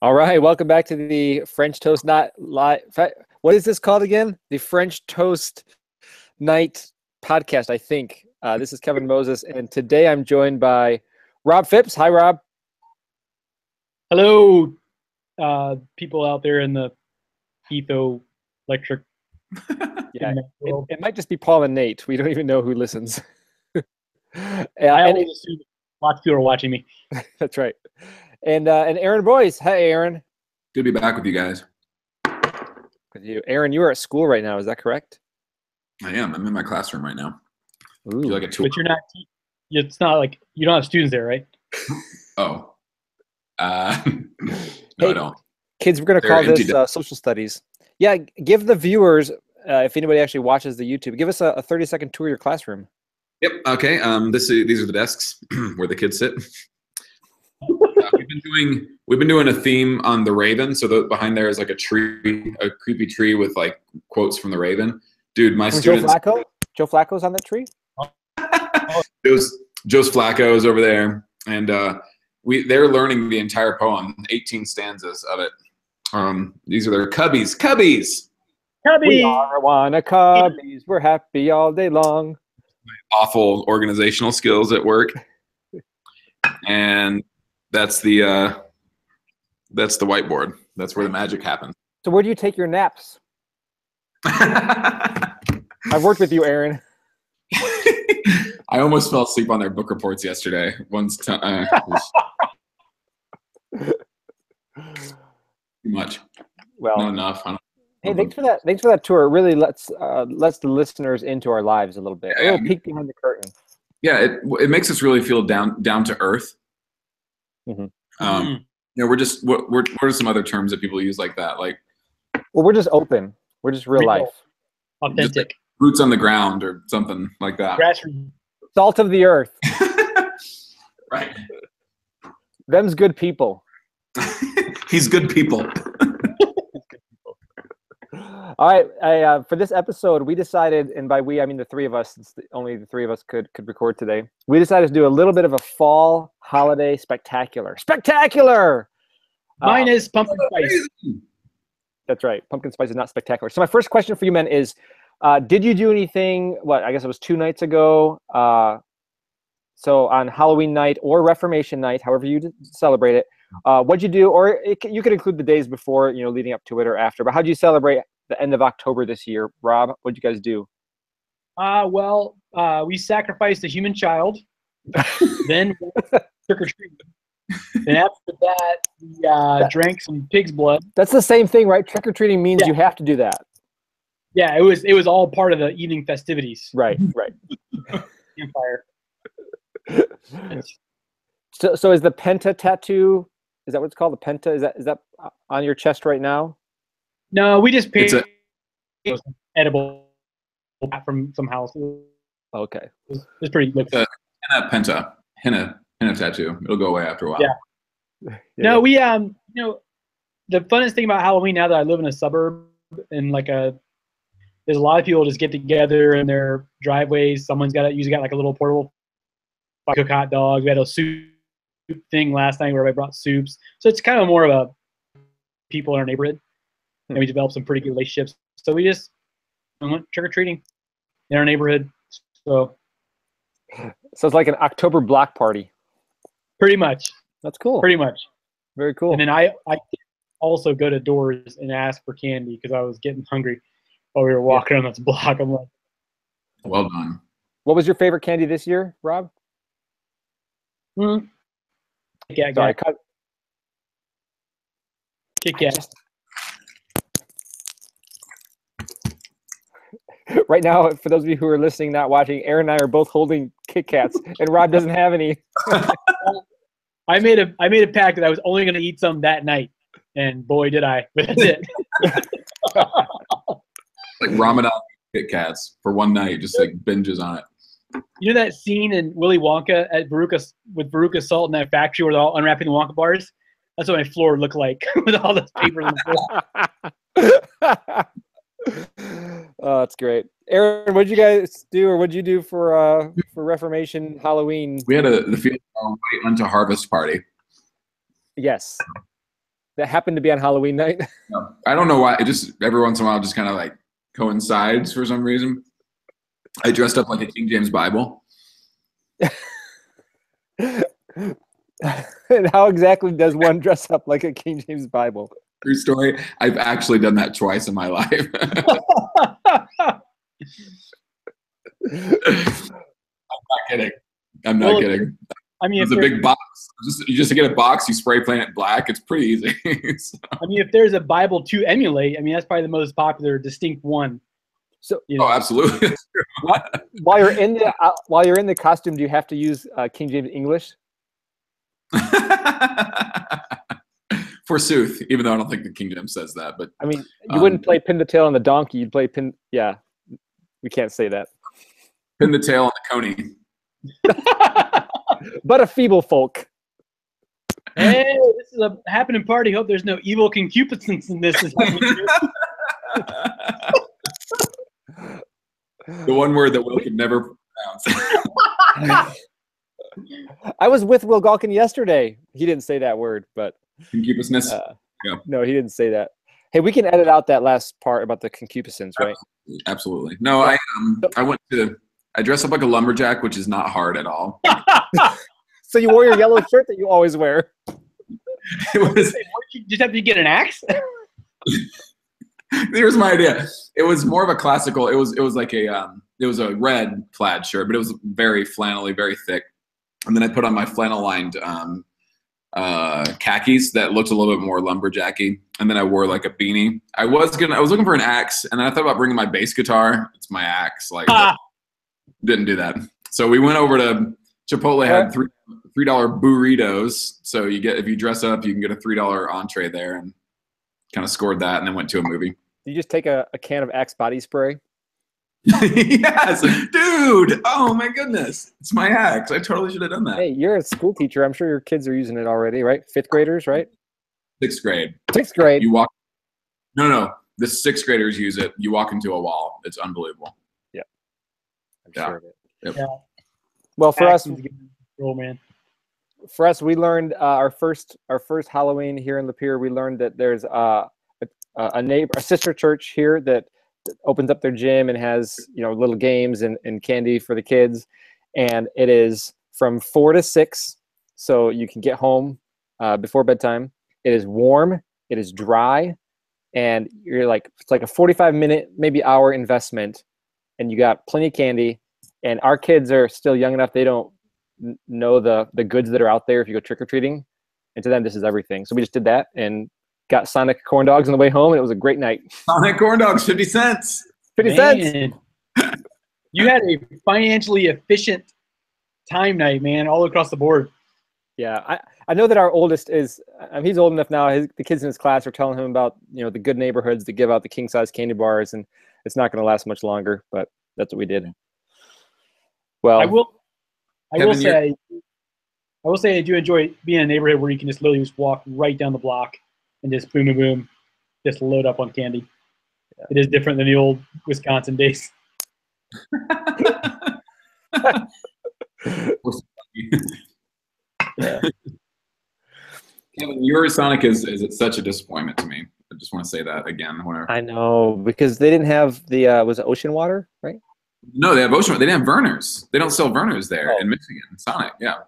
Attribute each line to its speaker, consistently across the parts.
Speaker 1: All right, welcome back to the French Toast Not Live. What is this called again? The French Toast Night podcast, I think. This is Kevin Moses, and today I'm joined by Rob Phipps. Hi, Rob.
Speaker 2: Hello, people out there in the etho electric.
Speaker 1: Yeah, it might just be Paul and Nate. We don't even know who listens.
Speaker 2: I always assume lots of people are watching me.
Speaker 1: That's right. And Aaron Boyce. Hey, Aaron.
Speaker 3: Good to be back with you guys.
Speaker 1: With you, Aaron. You are at school right now. Is that correct?
Speaker 3: I am. I'm in my classroom right now.
Speaker 1: Ooh.
Speaker 3: Do you like a tour?
Speaker 2: But you're not. It's not like you don't have students there, right?
Speaker 3: Oh. No,
Speaker 1: Hey,
Speaker 3: I don't.
Speaker 1: Kids, we're going to call this social studies. Yeah, give the viewers, if anybody actually watches the YouTube, give us a 30-second tour of your classroom.
Speaker 3: Yep. Okay. These are the desks where the kids sit. We've been doing a theme on the Raven. So behind there is like a tree, a creepy tree with like quotes from the Raven. Dude, my students.
Speaker 1: Joe Flacco's on that tree.
Speaker 3: Joe's Flacco is over there, and they're learning the entire poem, 18 stanzas of it. These are their cubbies. Cubbies.
Speaker 1: We are one of cubbies. We're happy all day long.
Speaker 3: Awful organizational skills at work, and that's the whiteboard. That's where the magic happens.
Speaker 1: So where do you take your naps? I've worked with you, Aaron.
Speaker 3: I almost fell asleep on their book reports yesterday. Too much.
Speaker 1: Well,
Speaker 3: not enough.
Speaker 1: Hey, thanks for that. Thanks for that tour. It really lets the listeners into our lives a little bit. A little peek behind the curtain.
Speaker 3: Yeah, it makes us really feel down to earth.
Speaker 1: Mm-hmm.
Speaker 3: We're just what are some other terms that people use like that? Like,
Speaker 1: well, we're just open. We're just real life,
Speaker 2: authentic,
Speaker 3: just like roots on the ground or something like that.
Speaker 2: Grassroots.
Speaker 1: Salt of the earth.
Speaker 3: Right.
Speaker 1: Them's good people.
Speaker 3: He's good people.
Speaker 1: All right. For this episode, we decided, and by we I mean the three of us, since only the three of us could record today. We decided to do a little bit of a fall holiday spectacular. Spectacular.
Speaker 2: Mine is pumpkin spice.
Speaker 1: That's right. Pumpkin spice is not spectacular. So my first question for you men is, did you do anything? I guess it was 2 nights ago. So on Halloween night or Reformation night, however you celebrate it, what'd you do? Or you could include the days before, leading up to it or after. But how'd you celebrate the end of October this year, Rob? What'd you guys do?
Speaker 2: We sacrificed a human child. Then trick or treat. And after that, we drank some pig's blood.
Speaker 1: That's the same thing, right? Trick or treating means you have to do that.
Speaker 2: Yeah, it was all part of the evening festivities.
Speaker 1: Right.
Speaker 2: Empire.
Speaker 1: So is the Penta tattoo? Is that what it's called? The Penta? Is that on your chest right now?
Speaker 2: No, we just paid edible from some house.
Speaker 1: Okay.
Speaker 2: It's pretty.
Speaker 3: It's a henna tattoo. It'll go away after a while.
Speaker 2: Yeah. No, we the funnest thing about Halloween now that I live in a suburb and there's a lot of people just get together in their driveways. Someone's usually got like a little portable cook hot dogs. We had a soup thing last night where everybody brought soups. So it's kind of more of a people in our neighborhood. And we developed some pretty good relationships. So we just went trick-or-treating in our neighborhood. So
Speaker 1: it's like an October block party.
Speaker 2: Pretty much.
Speaker 1: That's cool.
Speaker 2: Pretty much.
Speaker 1: Very cool.
Speaker 2: And then I also go to doors and ask for candy because I was getting hungry while we were walking on this block. I'm like,
Speaker 3: well done.
Speaker 1: What was your favorite candy this year, Rob?
Speaker 2: Kit Kat.
Speaker 1: Right now, for those of you who are listening, not watching, Aaron and I are both holding Kit Kats, and Rob doesn't have any.
Speaker 2: I made a pact that I was only going to eat some that night, and boy, did I! But that's it.
Speaker 3: Like Ramadan Kit Kats for one night, just like binges on it.
Speaker 2: You know that scene in Willy Wonka with Veruca Salt in that factory where they're all unwrapping the Wonka bars? That's what my floor looked like with all those papers on the floor.
Speaker 1: Oh, that's great. Aaron, what'd you guys do, or what'd you do for Reformation Halloween?
Speaker 3: We had the Field Our Way Unto Harvest party.
Speaker 1: Yes. that happened to be on Halloween night?
Speaker 3: No, I don't know why. It just every once in a while just kind of like coincides for some reason. I dressed up like a King James Bible.
Speaker 1: And how exactly does one dress up like a King James Bible?
Speaker 3: True story. I've actually done that twice in my life. I'm not kidding. I'm not kidding.
Speaker 2: I mean,
Speaker 3: it's a big box. You just get a box, you spray paint it black. It's pretty easy. So.
Speaker 2: I mean, if there's a Bible to emulate, I mean, that's probably the most popular, distinct one.
Speaker 3: So, oh, absolutely.
Speaker 1: While you're in the costume, do you have to use King James English?
Speaker 3: Forsooth, even though I don't think the King James says that, but
Speaker 1: I mean, you wouldn't play pin the tail on the donkey. You'd play pin. Yeah, we can't say that.
Speaker 3: Pin the tail on the coney.
Speaker 1: But a feeble folk.
Speaker 2: Hey, this is a happening party. Hope there's no evil concupiscence in this.
Speaker 3: The one word that Will could never pronounce.
Speaker 1: I was with Will Galkin yesterday. He didn't say that word, but
Speaker 3: concupiscence.
Speaker 1: Yeah. No, he didn't say that. Hey, we can edit out that last part about the concupiscence, right?
Speaker 3: Absolutely. No, I dressed up like a lumberjack, which is not hard at all.
Speaker 1: So you wore your yellow shirt that you always wear.
Speaker 2: You just have to get an axe.
Speaker 3: Here's my idea. It was more of a classical. It was like a red plaid shirt, but it was very flannelly, very thick. And then I put on my flannel lined khakis that looked a little bit more lumberjacky. And then I wore like a beanie. I was looking for an axe, and then I thought about bringing my bass guitar. It's my axe. Like didn't do that. So we went over to Chipotle. Had $3 burritos. So if you dress up, you can get a $3 entree there, and kind of scored that, and then went to a movie.
Speaker 1: You just take a can of Axe body spray?
Speaker 3: Yes, dude. Oh my goodness, it's my axe. I totally should have done that.
Speaker 1: Hey, you're a school teacher. I'm sure your kids are using it already, right? 5th graders, right?
Speaker 3: 6th grade.
Speaker 1: 6th grade.
Speaker 3: You walk. No. The 6th graders use it. You walk into a wall. It's unbelievable.
Speaker 1: Yeah.
Speaker 3: I'm sure of it. Yep.
Speaker 2: Yeah.
Speaker 1: Well, for us,
Speaker 2: man.
Speaker 1: For us, we learned our first Halloween here in Lapeer. We learned that there's a sister church here that opens up their gym and has little games and candy for the kids, and it is from 4 to 6, so you can get home before bedtime. It is warm, it is dry, and it's like a 45-minute, maybe hour investment, and you got plenty of candy. And our kids are still young enough; they don't know the goods that are out there if you go trick-or-treating, and to them this is everything. So we just did that and got Sonic corn dogs on the way home, and it was a great night.
Speaker 3: Sonic corn dogs, 50 cents.
Speaker 1: 50 cents.
Speaker 2: You had a financially efficient time night, man, all across the board.
Speaker 1: Yeah, I know that our oldest is he's old enough now. The kids in his class are telling him about the good neighborhoods that give out the king size candy bars, and it's not going to last much longer. But that's what we did. Well, I will say I do enjoy being in a neighborhood where you can just literally just walk right down the block and just boom, boom, boom, just load up on candy. Yeah. It is different than the old Wisconsin days.
Speaker 3: Yeah. Kevin, your Sonic is such a disappointment to me. I just want to say that again.
Speaker 1: I know, because they didn't have the was it ocean water, right?
Speaker 3: No, they have ocean. They didn't have Vernors. They don't sell Vernors there in Michigan. Sonic, yeah.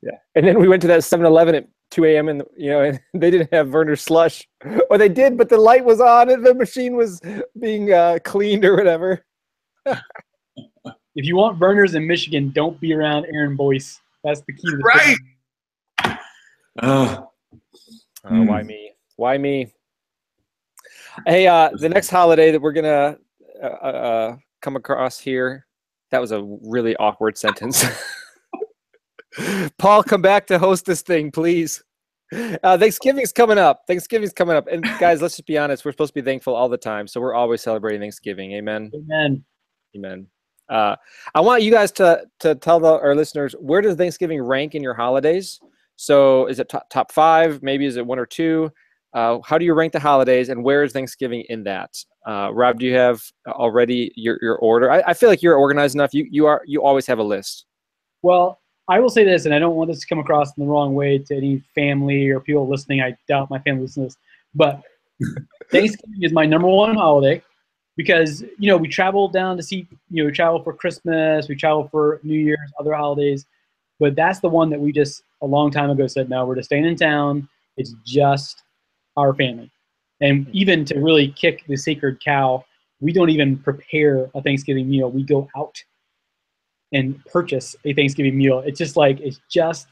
Speaker 1: Yeah. And then we went to that 7-Eleven at 2 a.m. and and they didn't have Vernor slush, or they did, but the light was on and the machine was being cleaned or whatever.
Speaker 2: If you want Vernors in Michigan, don't be around Aaron Boyce. That's the key to the
Speaker 3: right.
Speaker 1: Why me? Why me? Hey, the next holiday that we're gonna come across here. That was a really awkward sentence. Paul, come back to host this thing, please. Thanksgiving's coming up. And guys, let's just be honest. We're supposed to be thankful all the time, so we're always celebrating Thanksgiving. Amen.
Speaker 2: Amen.
Speaker 1: Amen. I want you guys to tell our listeners, where does Thanksgiving rank in your holidays? So is it top 5? Maybe is it 1 or 2? How do you rank the holidays, and where is Thanksgiving in that? Rob, do you have already your order? I feel like you're organized enough. You always have a list.
Speaker 2: Well, I will say this, and I don't want this to come across in the wrong way to any family or people listening. I doubt my family listens to this, but Thanksgiving is my number one holiday because, we travel down to see, we travel for Christmas, we travel for New Year's, other holidays, but that's the one that we just a long time ago said, no, we're just staying in town. It's just our family. And even to really kick the sacred cow, we don't even prepare a Thanksgiving meal. We go out and purchase a Thanksgiving meal. It's just us.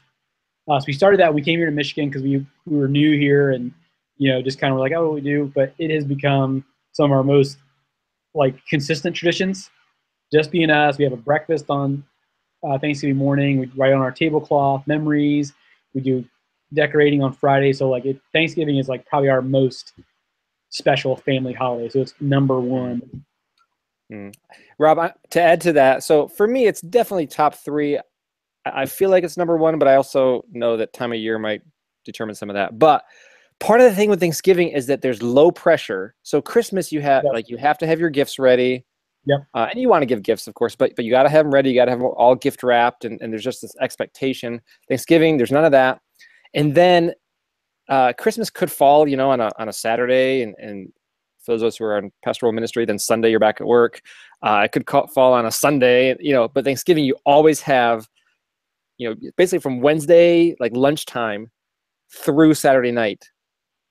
Speaker 2: We started that. We came here to Michigan because we were new here and, just kind of like, oh, what we do. But it has become some of our most consistent traditions. Just being us. We have a breakfast on Thanksgiving morning. We write on our tablecloth memories. We do decorating on Friday. So Thanksgiving is probably our most special family holiday. So it's number one.
Speaker 1: Rob, to add to that, so for me, it's definitely top 3. I feel like it's number 1, but I also know that time of year might determine some of that. But part of the thing with Thanksgiving is that there's low pressure. So Christmas, you have you have to have your gifts ready.
Speaker 2: Yep.
Speaker 1: And you want to give gifts, of course, but you got to have them ready. You got to have them all gift wrapped, and there's just this expectation. Thanksgiving, there's none of that. And then Christmas could fall, on a Saturday, and for those of us who are on pastoral ministry, then Sunday you're back at work. It could fall on a Sunday, but Thanksgiving you always have, basically from Wednesday, lunchtime through Saturday night.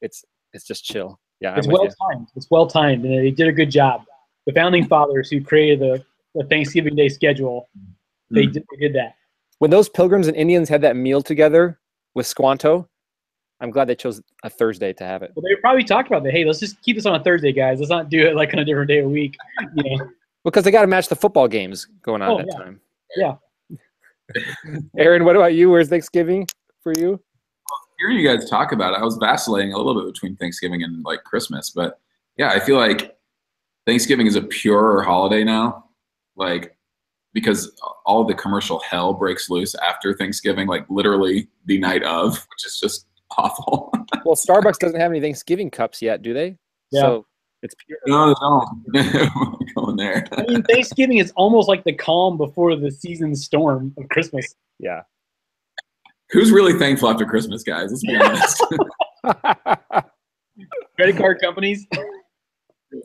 Speaker 1: It's just chill. Yeah.
Speaker 2: It's well timed. It's well timed. And they did a good job. The founding fathers who created the Thanksgiving Day schedule, they did that.
Speaker 1: When those Pilgrims and Indians had that meal together with Squanto, I'm glad they chose a Thursday to have it.
Speaker 2: Well, they probably talked about that. Hey, let's just keep this on a Thursday, guys. Let's not do it on a different day a week.
Speaker 1: Because they got to match the football games going on at that time.
Speaker 2: Yeah.
Speaker 1: Aaron, what about you? Where's Thanksgiving for you?
Speaker 3: Hearing you guys talk about it, I was vacillating a little bit between Thanksgiving and Christmas. But yeah, I feel like Thanksgiving is a purer holiday now. Because all the commercial hell breaks loose after Thanksgiving, literally the night of, which is just awful.
Speaker 1: Well, Starbucks doesn't have any Thanksgiving cups yet, do they?
Speaker 2: Yeah.
Speaker 1: So it's pure.
Speaker 3: No, they don't. Going there.
Speaker 2: I mean, Thanksgiving is almost like the calm before the season storm of Christmas.
Speaker 1: Yeah.
Speaker 3: Who's really thankful after Christmas, guys? Let's be honest.
Speaker 2: Credit card companies.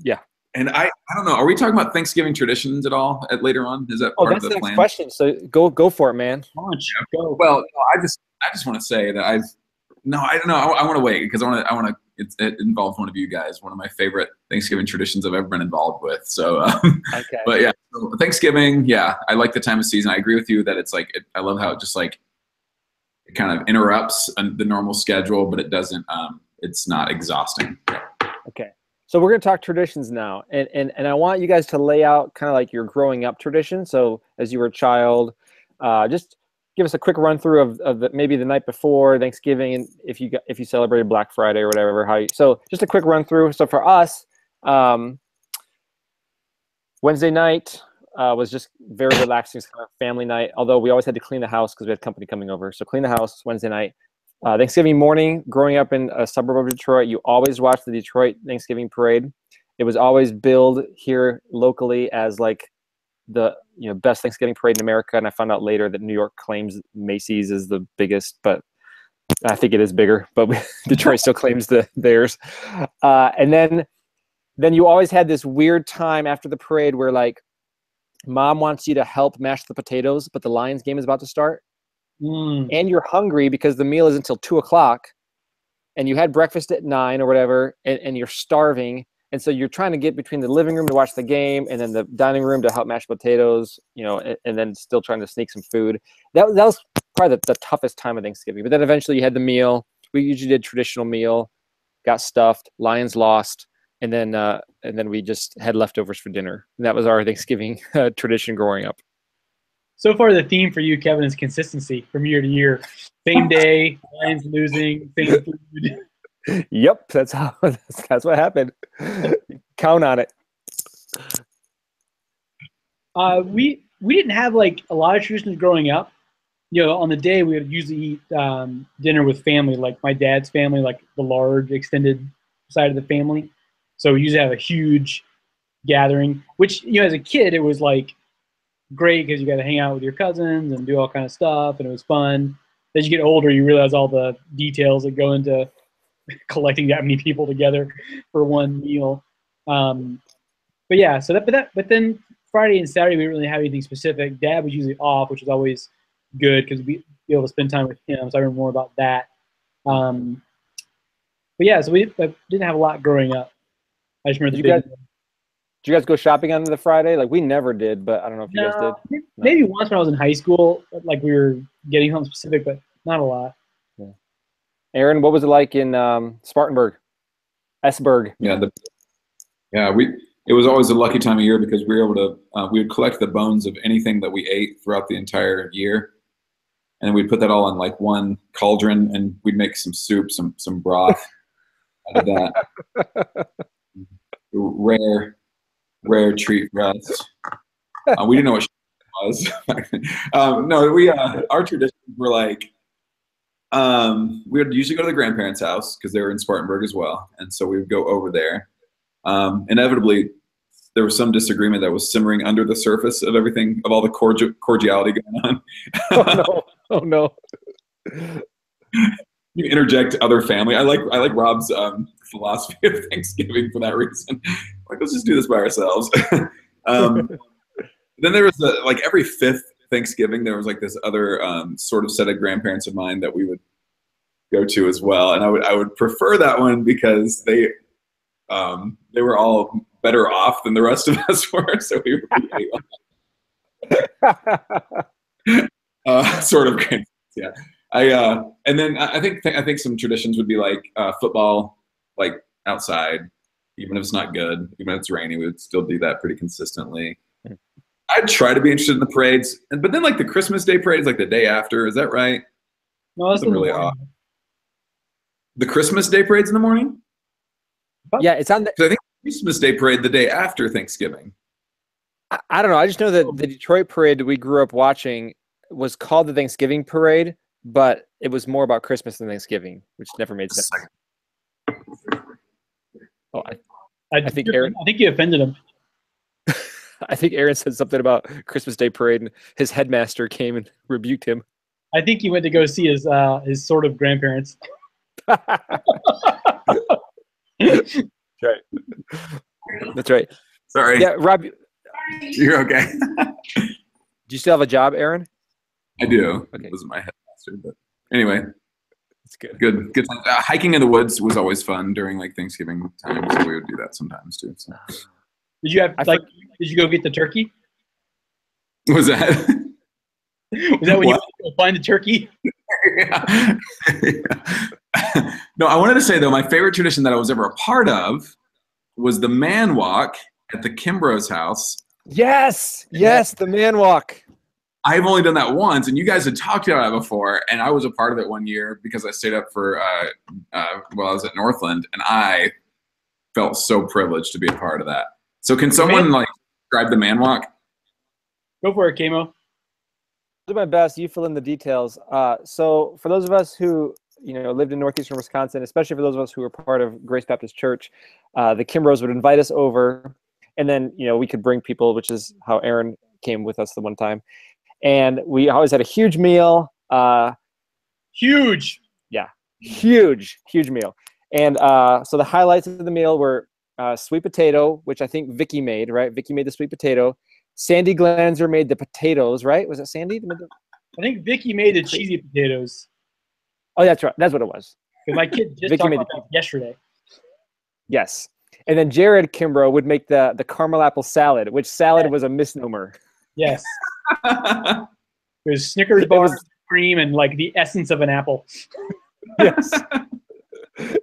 Speaker 1: Yeah.
Speaker 3: And I don't know. Are we talking about Thanksgiving traditions at all later on? Is that part of the plan?
Speaker 1: That's the next question. So go for it, man.
Speaker 2: Launch. Go.
Speaker 3: Well, I just want to say that I don't know. I want to wait because I want to. It involves one of you guys. One of my favorite Thanksgiving traditions I've ever been involved with. So,
Speaker 1: okay.
Speaker 3: But yeah, so Thanksgiving. Yeah, I like the time of season. I agree with you that it's I love how it just it kind of interrupts the normal schedule, but it doesn't. It's not exhausting.
Speaker 1: Okay. So we're going to talk traditions now, and I want you guys to lay out kind of your growing up tradition. So as you were a child, just give us a quick run through of maybe the night before Thanksgiving, and if you celebrated Black Friday or whatever. So just a quick run through. So for us, Wednesday night was just very relaxing, kind of family night. Although we always had to clean the house because we had company coming over. So clean the house Wednesday night. Thanksgiving morning, growing up in a suburb of Detroit, you always watched the Detroit Thanksgiving parade. It was always billed here locally as the best Thanksgiving parade in America, and I found out later that New York claims Macy's is the biggest, but I think it is bigger. But Detroit still claims theirs. And then you always had this weird time after the parade where mom wants you to help mash the potatoes, but the Lions game is about to start. And you're hungry because the meal is until 2:00, and you had breakfast at 9 or whatever, and you're starving, and so you're trying to get between the living room to watch the game and then the dining room to help mash potatoes, and then still trying to sneak some food. That was probably the toughest time of Thanksgiving. But then eventually you had the meal. We usually did traditional meal, got stuffed, Lions lost, and then we just had leftovers for dinner. And that was our Thanksgiving tradition growing up.
Speaker 2: So far, the theme for you, Kevin, is consistency from year to year. Same day, Lions losing, same food.
Speaker 1: Yep, that's what happened. Count on it.
Speaker 2: We didn't have a lot of traditions growing up. On the day we would usually eat dinner with family, like my dad's family, the large extended side of the family. So we usually have a huge gathering, which as a kid it was great because you got to hang out with your cousins and do all kind of stuff, and it was fun. As you get older, you realize all the details that go into collecting that many people together for one meal. But yeah, so but then Friday and Saturday we didn't really have anything specific. Dad was usually off, which was always good because we'd be able to spend time with him. So I remember more about that. But yeah, so we didn't have a lot growing up. I just remember
Speaker 1: did you guys go shopping on the Friday? Like we never did, but I don't know if you guys did.
Speaker 2: Maybe once when I was in high school, like we were getting something specific, but not a lot.
Speaker 1: Yeah. Aaron, what was it like in Spartanburg? Esburg.
Speaker 3: It was always a lucky time of year because we were able to we would collect the bones of anything that we ate throughout the entire year, and we'd put that all in like one cauldron, and we'd make some soup, some broth out of that. Rare treat for us. We didn't know what it was. Our traditions were like we would usually go to the grandparents' house because they were in Spartanburg as well, and so we would go over there. Inevitably, there was some disagreement that was simmering under the surface of everything, of all the cordiality going on.
Speaker 1: Oh no!
Speaker 3: You interject other family. I like Rob's philosophy of Thanksgiving for that reason. Like, let's just do this by ourselves. Then there was like every fifth Thanksgiving, there was like this other sort of set of grandparents of mine that we would go to as well, and I would prefer that one because they were all better off than the rest of us were, so we were sort of grandparents, yeah. And then I think some traditions would be like football, like outside, even if it's not good, even if it's rainy, we would still do that pretty consistently. I'd try to be interested in the parades, but then like the Christmas Day parade is like the day after. Is that right?
Speaker 2: No, that's
Speaker 3: really odd. The Christmas Day parade's in the morning?
Speaker 1: Yeah, it's on the.
Speaker 3: I think Christmas Day parade the day after Thanksgiving.
Speaker 1: I don't know. I just know that the Detroit parade that we grew up watching was called the Thanksgiving parade, but it was more about Christmas than Thanksgiving, which never made sense. Oh, I think Aaron.
Speaker 2: I think you offended him.
Speaker 1: I think Aaron said something about Christmas Day parade, and his headmaster came and rebuked him.
Speaker 2: I think he went to go see his sort of grandparents.
Speaker 1: That's right. That's right.
Speaker 3: Sorry.
Speaker 1: Yeah, Rob.
Speaker 3: You're okay.
Speaker 1: Do you still have a job, Aaron?
Speaker 3: I do.
Speaker 1: Okay.
Speaker 3: It was my headmaster, but anyway.
Speaker 1: It's good.
Speaker 3: Good. Hiking in the woods was always fun during like Thanksgiving time, so we would do that sometimes too. So.
Speaker 2: Did you have Did you go get the turkey?
Speaker 3: Was that?
Speaker 2: Was that when you go find the turkey?
Speaker 3: Yeah. No, I wanted to say though, my favorite tradition that I was ever a part of was the man walk at the Kimbrough's house.
Speaker 1: Yes, the man walk.
Speaker 3: I've only done that once, and you guys had talked about it before, and I was a part of it one year because I stayed up for while I was at Northland, and I felt so privileged to be a part of that. So can someone like describe the man walk?
Speaker 2: Go for it, Kamo.
Speaker 1: I'll do my best. You fill in the details. So for those of us who lived in northeastern Wisconsin, especially for those of us who were part of Grace Baptist Church, the Kimbroughs would invite us over, and then we could bring people, which is how Aaron came with us the one time. And we always had a huge meal.
Speaker 2: Huge.
Speaker 1: Yeah, huge meal. And so the highlights of the meal were sweet potato, which I think Vicky made, right? Vicky made the sweet potato. Sandy Glanzer made the potatoes, right? Was it Sandy?
Speaker 2: I think Vicky made the cheesy potatoes.
Speaker 1: Oh, that's right. That's what it was.
Speaker 2: My kid just talked about that yesterday.
Speaker 1: Yes. And then Jared Kimbrough would make the caramel apple salad, which salad was a misnomer.
Speaker 2: Yes. There's Snickers bars, cream, and like the essence of an apple.
Speaker 1: Yes.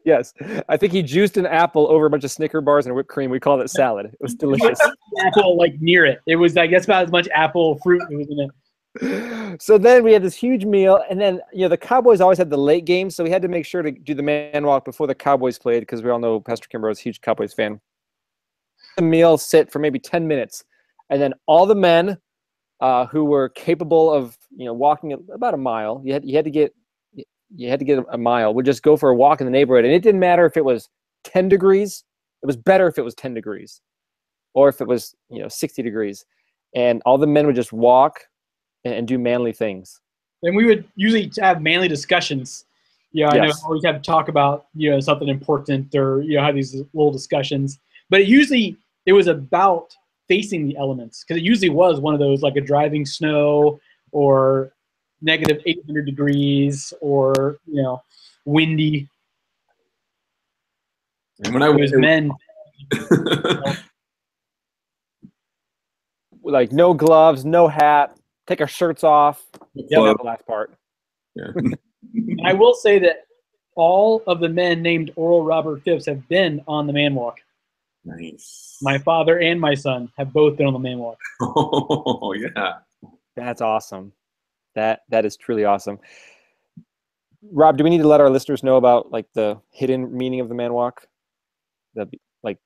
Speaker 1: Yes. I think he juiced an apple over a bunch of Snicker bars and whipped cream. We called it salad. It was delicious.
Speaker 2: Apple like near it. It was, I guess, about as much apple fruit as was in it.
Speaker 1: So then we had this huge meal, and then the Cowboys always had the late game, so we had to make sure to do the man walk before the Cowboys played because we all know Pastor Kimbrough is a huge Cowboys fan. The meal sit for maybe 10 minutes, and then all the men who were capable of walking about a mile, you had to get a mile, would just go for a walk in the neighborhood, and it didn't matter if it was 10 degrees. It was better if it was 10 degrees, or if it was 60 degrees. and all the men would just walk and do manly things.
Speaker 2: And we would usually have manly discussions. Yeah, I know
Speaker 1: Yes.
Speaker 2: always have to talk about, something important, or have these little discussions. But it was about facing the elements, because it usually was one of those, like a driving snow or negative 800 degrees, or windy.
Speaker 3: And when
Speaker 2: It was men.
Speaker 1: Like no gloves, no hat, take our shirts off.
Speaker 3: Yep.
Speaker 1: The last part.
Speaker 3: Yeah.
Speaker 2: I will say that all of the men named Oral Robert Phipps have been on the man walk.
Speaker 3: Nice.
Speaker 2: My father and my son have both been on the man walk.
Speaker 3: Oh yeah.
Speaker 1: That's awesome. That is truly awesome. Rob, do we need to let our listeners know about like the hidden meaning of the man walk? Like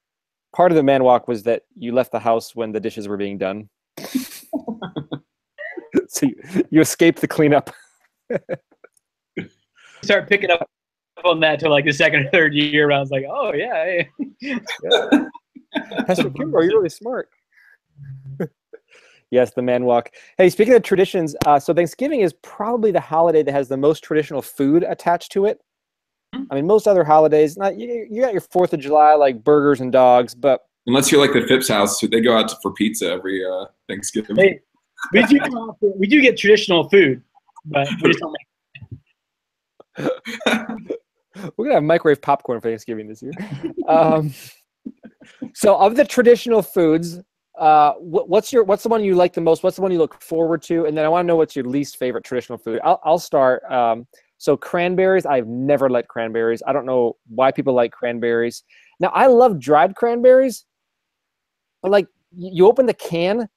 Speaker 1: part of the man walk was that you left the house when the dishes were being done. So you escaped the cleanup.
Speaker 2: Start picking up on that till like the second or third year. I was like, oh yeah. Hey.
Speaker 1: Yeah. Pastor Kimbo, you're really smart. Yes, the man walk. Hey, speaking of traditions, so Thanksgiving is probably the holiday that has the most traditional food attached to it. I mean, most other holidays, you got your 4th of July, like burgers and dogs, but
Speaker 3: unless you're like the Phipps house, they go out for pizza every Thanksgiving.
Speaker 2: Hey, we do get traditional food, but we just don't make
Speaker 1: we're gonna have microwave popcorn for Thanksgiving this year. So, of the traditional foods, what's the one you like the most? What's the one you look forward to? And then I want to know what's your least favorite traditional food. I'll start. So cranberries, I've never liked cranberries. I don't know why people like cranberries. Now, I love dried cranberries, but like you open the can,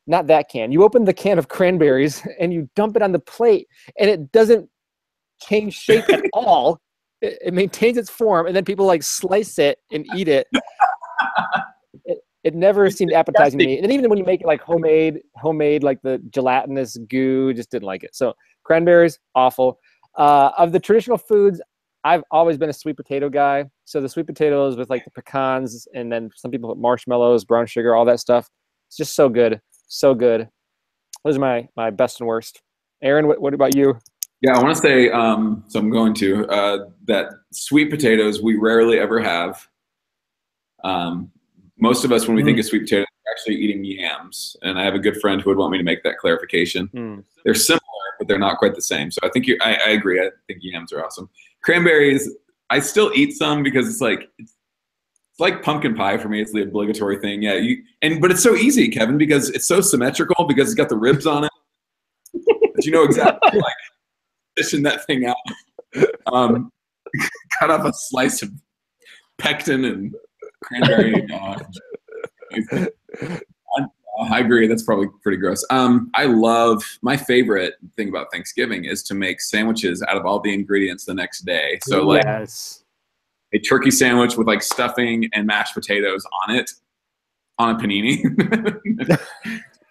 Speaker 1: not that can. You open the can of cranberries and you dump it on the plate, and it doesn't change shape at all. It maintains its form, and then people like slice it and eat it. It never seemed appetizing to me. And even when you make it like homemade, like the gelatinous goo, just didn't like it. So cranberries, awful. Of the traditional foods, I've always been a sweet potato guy. So the sweet potatoes with like the pecans, and then some people put marshmallows, brown sugar, all that stuff. It's just so good. So good. Those are my best and worst. Aaron, what about you?
Speaker 3: Yeah, I want to say, so I'm going to, that sweet potatoes we rarely ever have. Most of us, when we think of sweet potatoes, are actually eating yams. And I have a good friend who would want me to make that clarification. They're similar, but they're not quite the same. So I think I agree. I think yams are awesome. Cranberries, I still eat some because it's like pumpkin pie for me. It's the obligatory thing. Yeah, but it's so easy, Kevin, because it's so symmetrical, because it's got the ribs on it. But you know exactly like fishing that thing out. Cut off a slice of pectin and cranberry. I agree. That's probably pretty gross. My favorite thing about Thanksgiving is to make sandwiches out of all the ingredients the next day. So like a turkey sandwich with like stuffing and mashed potatoes on it, on a panini.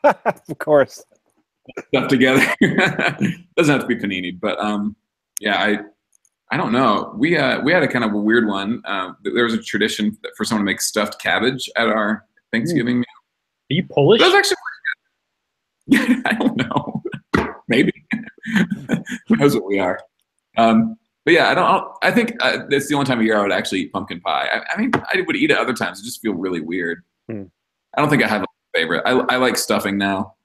Speaker 1: Of course.
Speaker 3: Stuff together. Doesn't have to be panini, but yeah, I don't know. We had a kind of a weird one. There was a tradition for someone to make stuffed cabbage at our Thanksgiving meal.
Speaker 2: Are you Polish?
Speaker 3: That was actually pretty good. I don't know. Maybe. Who knows what we are? But yeah, I think it's the only time of year I would actually eat pumpkin pie. I mean, I would eat it other times. It just feel really weird. I don't think I have a favorite. I like stuffing now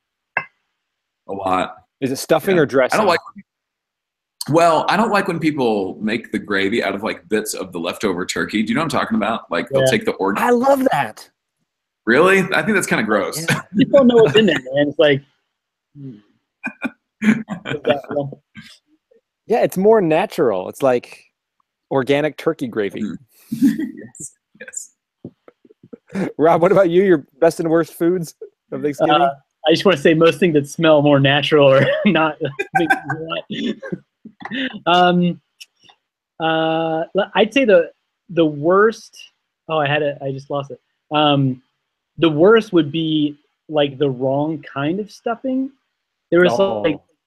Speaker 3: a lot.
Speaker 1: Is it stuffing or dressing?
Speaker 3: I don't like when people make the gravy out of like bits of the leftover turkey. Do you know what I'm talking about? Like they'll take the organ.
Speaker 1: I love that.
Speaker 3: Really? I think that's kind of gross.
Speaker 2: Yeah. You don't know what's in there, man. It's like,
Speaker 1: yeah, it's more natural. It's like organic turkey gravy.
Speaker 3: Yes.
Speaker 2: Rob,
Speaker 1: what about you? Your best and worst foods of Thanksgiving?
Speaker 2: I just want to say most things that smell more natural or not. I'd say the worst. Oh, I just lost it. The worst would be like the wrong kind of stuffing. There was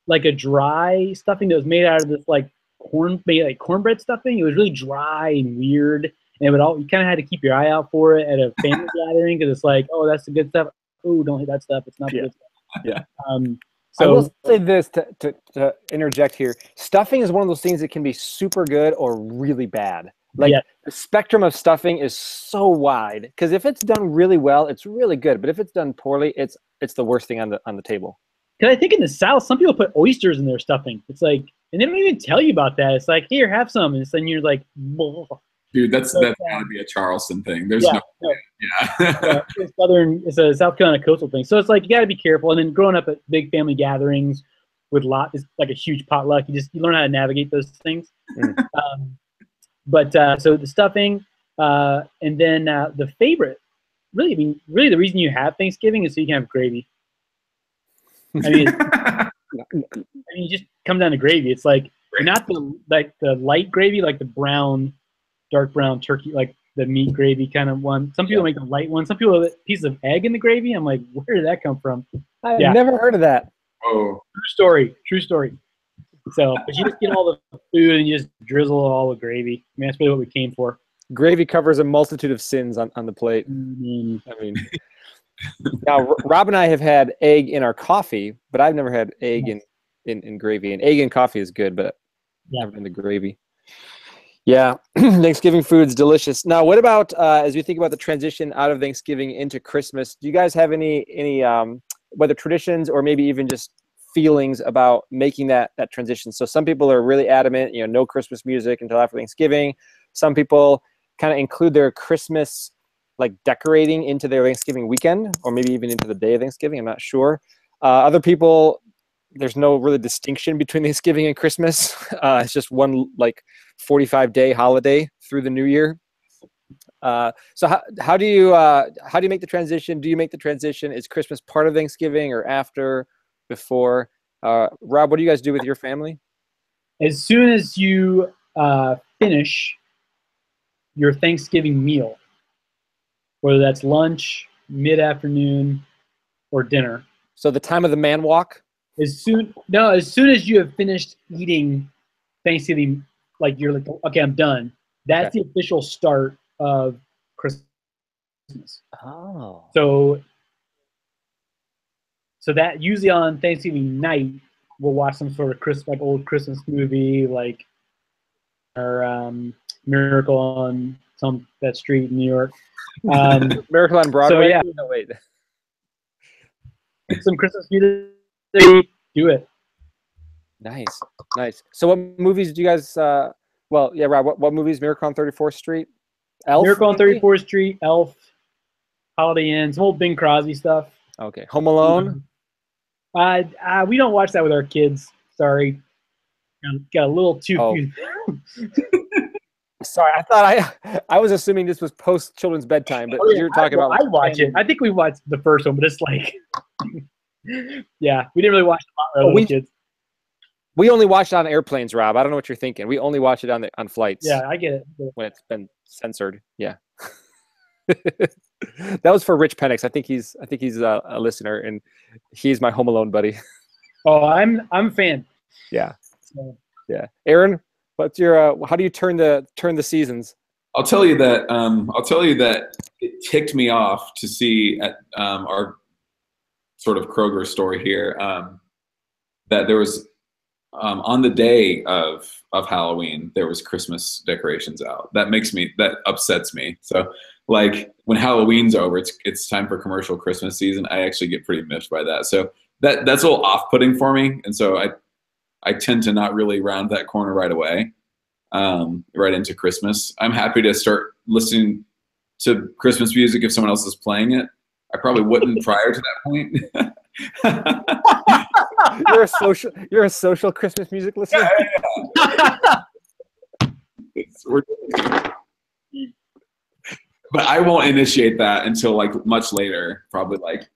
Speaker 2: like a dry stuffing that was made out of this like cornbread stuffing. It was really dry and weird, and you kind of had to keep your eye out for it at a family gathering because it's like, oh, that's the good stuff. oh, don't hit that stuff. It's not good stuff.
Speaker 1: Yeah.
Speaker 2: So
Speaker 1: I will say this to interject here. Stuffing is one of those things that can be super good or really bad. Like the spectrum of stuffing is so wide, because if it's done really well, it's really good. But if it's done poorly, it's the worst thing on the table.
Speaker 2: Because I think in the South, some people put oysters in their stuffing. It's like, and they don't even tell you about that. It's like, here, have some, and then you're like, "Whoa."
Speaker 3: Dude, that's gotta be a Charleston thing. There's
Speaker 2: it's a South Carolina coastal thing. So it's like, you got to be careful. And then growing up at big family gatherings with it's like a huge potluck. You learn how to navigate those things. So the stuffing, and then the favorite, really the reason you have Thanksgiving is so you can have gravy. I mean, you just come down to gravy. It's like not the light gravy, like the dark brown turkey, like the meat gravy kind of one. Some people make the light one. Some people have a piece of egg in the gravy. I'm like, where did that come from?
Speaker 1: I've never heard of that.
Speaker 3: Oh,
Speaker 2: true story. So, but you just get all the food and you just drizzle it all with gravy. I mean, that's really what we came for.
Speaker 1: Gravy covers a multitude of sins on the plate.
Speaker 2: Mm-hmm.
Speaker 1: I mean, now Rob and I have had egg in our coffee, but I've never had egg in gravy. And egg in coffee is good, but never in the gravy. Yeah, Thanksgiving food's delicious. Now, what about as we think about the transition out of Thanksgiving into Christmas? Do you guys have any whether traditions or maybe even just feelings about making that transition? So some people are really adamant, no Christmas music until after Thanksgiving. Some people kind of include their Christmas like decorating into their Thanksgiving weekend, or maybe even into the day of Thanksgiving. I'm not sure. Other people, there's no really distinction between Thanksgiving and Christmas. It's just one like 45-day holiday through the new year. So how do you make the transition? Do you make the transition? Is Christmas part of Thanksgiving or after, before? Rob, what do you guys do with your family?
Speaker 2: As soon as you finish your Thanksgiving meal, whether that's lunch, mid-afternoon, or dinner.
Speaker 1: So the time of the man walk?
Speaker 2: As soon as you have finished eating Thanksgiving, like you're like, okay, I'm done. That's the official start of Christmas.
Speaker 1: Oh.
Speaker 2: So that usually on Thanksgiving night, we'll watch some sort of old Christmas movie, like or Miracle on that street in New York.
Speaker 1: Miracle on Broadway.
Speaker 2: So
Speaker 1: no, wait.
Speaker 2: Some Christmas music. Do it.
Speaker 1: Nice. So what movies do you guys? Rob, what movies? Miracle on 34th Street. Elf.
Speaker 2: Miracle on 34th Street. Elf. Holiday Inn. Some old Bing Crosby stuff.
Speaker 1: Okay. Home Alone.
Speaker 2: We don't watch that with our kids. Sorry. Got a little too.
Speaker 1: Sorry, I thought I was assuming this was post children's bedtime, but you're talking about.
Speaker 2: I watch it. I think we watched the first one, but it's like, we didn't really watch a lot with kids.
Speaker 1: We only watch it on airplanes, Rob. I don't know what you're thinking. We only watch it on flights.
Speaker 2: Yeah, I get it.
Speaker 1: When it's been censored. Yeah. That was for Rich Penix. I think he's a listener, and he's my Home Alone buddy.
Speaker 2: Oh, I'm a fan.
Speaker 1: Yeah. Yeah. Aaron, what's your how do you turn the seasons?
Speaker 3: I'll tell you that it ticked me off to see at our sort of Kroger store here that there was on the day of Halloween there was Christmas decorations out. That upsets me. So like when Halloween's over, it's time for commercial Christmas season. I actually get pretty miffed by that. So that's a little off-putting for me, and so I tend to not really round that corner right away, right into Christmas. I'm happy to start listening to Christmas music if someone else is playing it. I probably wouldn't prior to that point.
Speaker 1: You're a social Christmas music listener.
Speaker 3: Yeah. But I won't initiate that until like much later. Probably like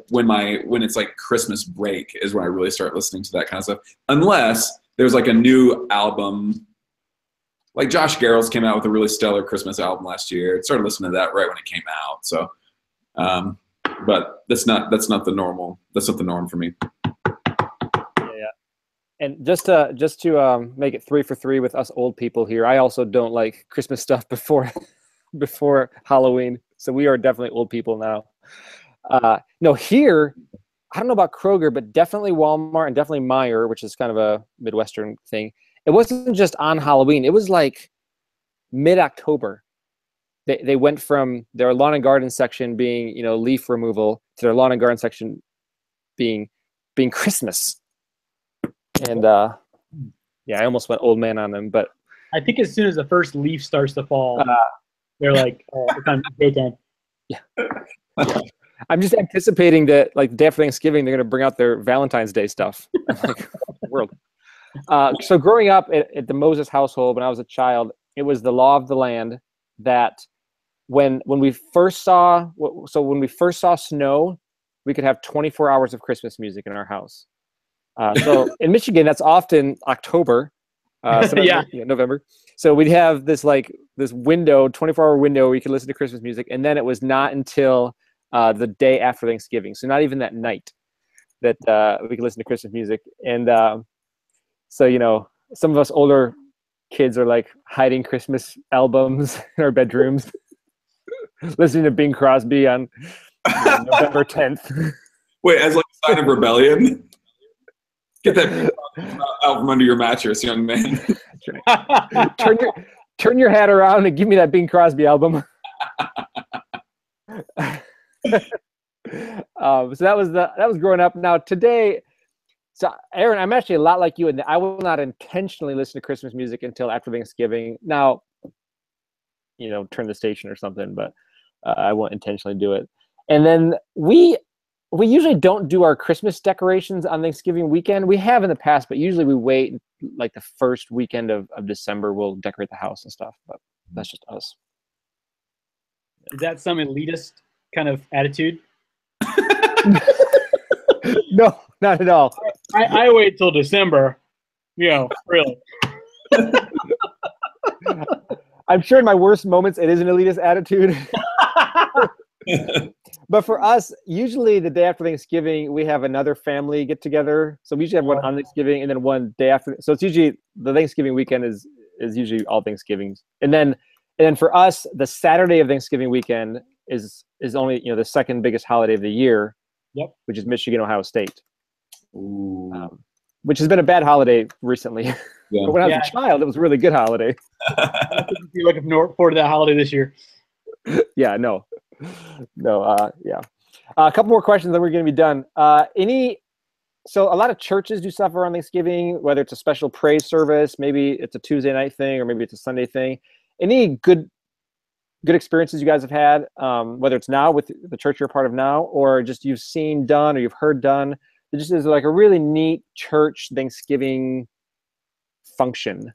Speaker 3: when it's like Christmas break is when I really start listening to that kind of stuff. Unless there's like a new album, like Josh Garrels came out with a really stellar Christmas album last year. I started listening to that right when it came out. So, but that's not the normal. That's not the norm for me.
Speaker 1: Yeah. And just to make it 3 for 3 with us old people here, I also don't like Christmas stuff before Halloween. So we are definitely old people now. No, here, I don't know about Kroger, but definitely Walmart and definitely Meijer, which is kind of a Midwestern thing. It wasn't just on Halloween. It was like mid-October. They went from their lawn and garden section being, leaf removal to their lawn and garden section being Christmas. And yeah, I almost went old man on them, but
Speaker 2: I think as soon as the first leaf starts to fall, they're like, "Oh, it's time, daytime."
Speaker 1: Yeah. I'm just anticipating that, like, the day after Thanksgiving, they're going to bring out their Valentine's Day stuff. I'm like, what the world? So growing up at the Moses household, when I was a child, it was the law of the land that when we first saw snow, we could have 24 hours of Christmas music in our house. So in Michigan, that's often October, November. So we'd have this window, 24-hour window where you could listen to Christmas music, and then it was not until the day after Thanksgiving, so not even that night, that we could listen to Christmas music. And so some of us older kids are like hiding Christmas albums in our bedrooms, listening to Bing Crosby on November 10th.
Speaker 3: Wait, as like a sign of rebellion? Get that out from under your mattress, young man.
Speaker 1: Turn your hat around and give me that Bing Crosby album. So that was growing up. Now today, so Aaron, I'm actually a lot like you, and I will not intentionally listen to Christmas music until after Thanksgiving. Now, turn the station or something, but I won't intentionally do it. And then we usually don't do our Christmas decorations on Thanksgiving weekend. We have in the past, but usually we wait like the first weekend of December. We'll decorate the house and stuff, but that's just us.
Speaker 2: Is that some elitist kind of attitude?
Speaker 1: No, not at all.
Speaker 2: I wait till December. Really.
Speaker 1: I'm sure in my worst moments it is an elitist attitude. But for us, usually the day after Thanksgiving, we have another family get together. So we usually have one on Thanksgiving and then one day after. So it's usually the Thanksgiving weekend is usually all Thanksgivings. And then for us, the Saturday of Thanksgiving weekend is only, the second biggest holiday of the year.
Speaker 2: Yep.
Speaker 1: Which is Michigan, Ohio State. Which has been a bad holiday recently. Yeah. But when I was a child, it was a really good holiday.
Speaker 2: I think you're looking forward to that holiday this year.
Speaker 1: Yeah, no. Yeah. A couple more questions, then we're going to be done. So a lot of churches do stuff around Thanksgiving, whether it's a special praise service, maybe it's a Tuesday night thing, or maybe it's a Sunday thing. Any good experiences you guys have had, whether it's now with the church you're a part of now, or just you've seen done or you've heard done? It just is like a really neat church Thanksgiving function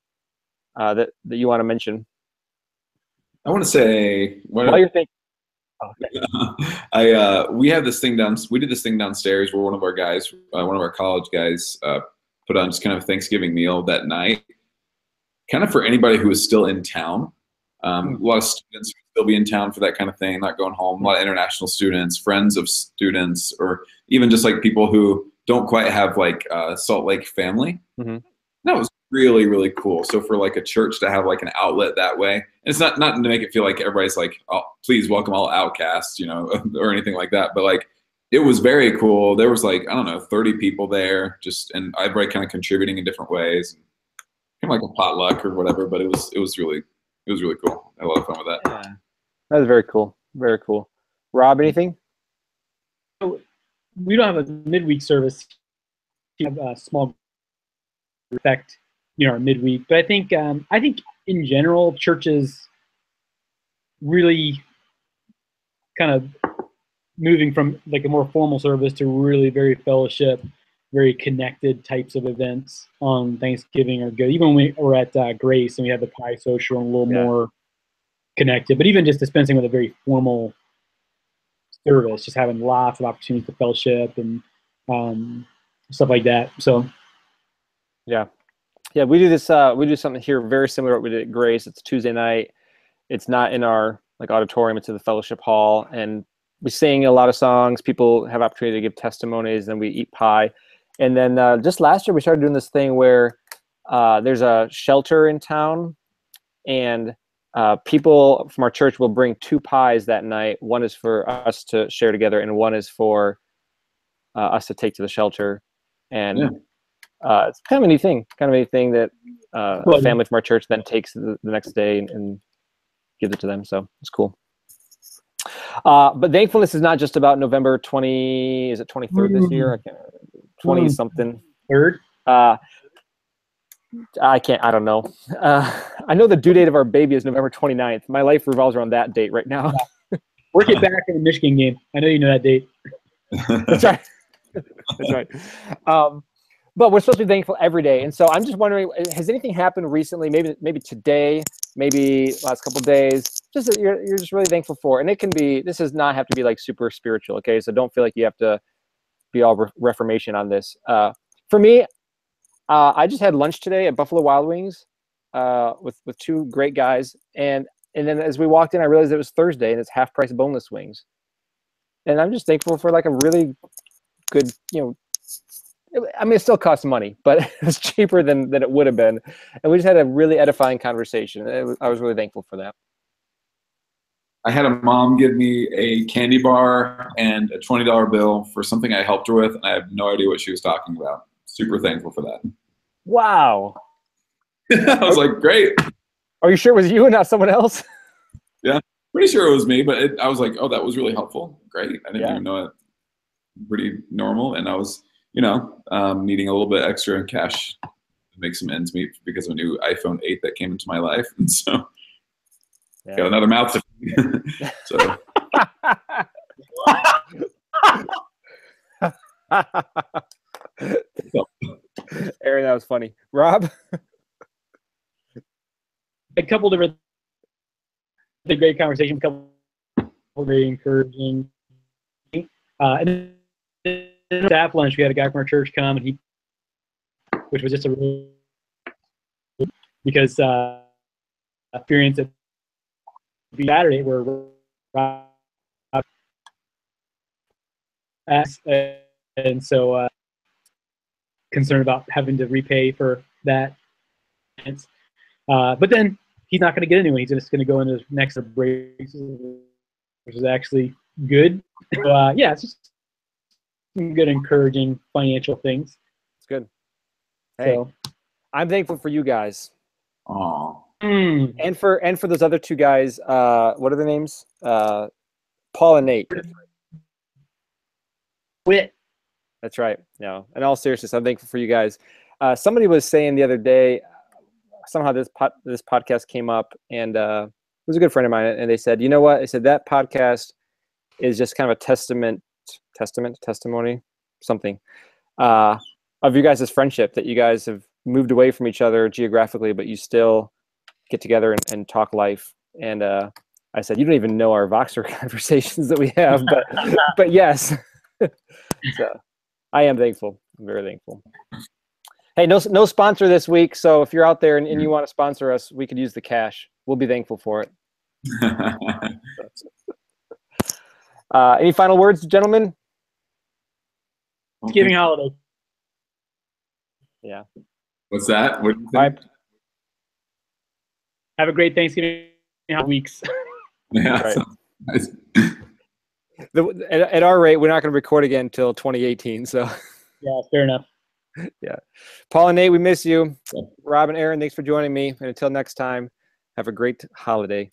Speaker 1: that you want to mention.
Speaker 3: I want to say
Speaker 1: while you're thinking.
Speaker 3: We have this thing we did this thing downstairs where one of our college guys put on just kind of a Thanksgiving meal that night, kind of for anybody who is still in town. A lot of students will still be in town for that kind of thing, not going home. A lot of international students, friends of students, or even just like people who don't quite have like Salt Lake family. Mm-hmm. That was really, really cool. So for like a church to have like an outlet that way, and it's not to make it feel like everybody's like, oh, please welcome all outcasts, or anything like that. But like, it was very cool. There was like, I don't know, 30 people there, and everybody kind of contributing in different ways, kind of like a potluck or whatever. But it was really cool. I had a lot of fun with that.
Speaker 1: Yeah. That was very cool. Very cool. Rob, anything?
Speaker 2: We don't have a midweek service. We have a small effect, our midweek. But I think in general, churches really kind of moving from like a more formal service to really very fellowship, very connected types of events on Thanksgiving are good. Even when we were at Grace and we had the pie social and a little more connected, but even just dispensing with a very formal service, just having lots of opportunities to fellowship and stuff like that. So
Speaker 1: yeah, we do this. We do something here very similar to what we did at Grace. It's Tuesday night. It's not in our like auditorium. It's in the fellowship hall, and we sing a lot of songs. People have opportunity to give testimonies, and we eat pie. And then just last year, we started doing this thing where there's a shelter in town, and people from our church will bring 2 pies that night. One is for us to share together, and one is for us to take to the shelter. And it's kind of a neat thing. That a family from our church then takes the next day and gives it to them. So it's cool. But thankfulness is not just about November 20. Is it 23rd this year? I can't. 20 something.
Speaker 2: Third.
Speaker 1: I don't know. I know the due date of our baby is November 29th. My life revolves around that date right now.
Speaker 2: Work it back in the Michigan game. I know you know that date.
Speaker 1: That's right. That's right. But we're supposed to be thankful every day. And so I'm just wondering, has anything happened recently, maybe today, maybe last couple of days, just that you're just really thankful for? And it can be, this does not have to be like super spiritual, okay? So don't feel like you have to be all Reformation on this. For me, I just had lunch today at Buffalo Wild Wings with 2 great guys. And then as we walked in, I realized it was Thursday and it's half price boneless wings. And I'm just thankful for like a really good, I mean, it still costs money, but it was cheaper than it would have been. And we just had a really edifying conversation. I was really thankful for that.
Speaker 3: I had a mom give me a candy bar and a $20 bill for something I helped her with, and I have no idea what she was talking about. Super thankful for that.
Speaker 1: Wow.
Speaker 3: I was like, great.
Speaker 1: Are you sure it was you and not someone else?
Speaker 3: Yeah, pretty sure it was me, but I was like, oh, that was really helpful. Great. I didn't even know it. Pretty normal. And I was, needing a little bit extra cash to make some ends meet because of a new iPhone 8 that came into my life. And so got another mouth to feed. So.
Speaker 1: Aaron, that was funny. Rob?
Speaker 2: A couple different great conversation, a couple very encouraging. And then staff lunch, we had a guy from our church come, and which was just a really, because experience at Saturday where and so concerned about having to repay for that. But then he's not going to get anyone. He's just going to go into his next brace, which is actually good. It's just some good, encouraging financial things.
Speaker 1: It's good. Hey,
Speaker 2: so,
Speaker 1: I'm thankful for you guys.
Speaker 3: Aww.
Speaker 1: And for those other 2 guys. What are their names? Paul and Nate.
Speaker 2: Quit.
Speaker 1: That's right. No, in all seriousness, I'm thankful for you guys. Somebody was saying the other day, somehow this podcast came up, and it was a good friend of mine, and they said, you know what? They said that podcast is just kind of a testimony, something, of you guys' friendship, that you guys have moved away from each other geographically, but you still get together and talk life. And I said, you don't even know our Voxer conversations that we have, but yes. So I am thankful. I'm very thankful. Hey, no sponsor this week. So if you're out there and you want to sponsor us, we could use the cash. We'll be thankful for it. Any final words, gentlemen?
Speaker 2: Thanksgiving holiday.
Speaker 1: Yeah.
Speaker 3: What's that? What do you think?
Speaker 1: Bye.
Speaker 2: Have a great Thanksgiving weeks.
Speaker 3: Yeah.
Speaker 1: Right.
Speaker 3: Nice.
Speaker 1: At our rate, we're not going to record again until 2018. So.
Speaker 2: Yeah, fair enough.
Speaker 1: Yeah. Paul and Nate, we miss you. Rob and Aaron, thanks for joining me. And until next time, have a great holiday.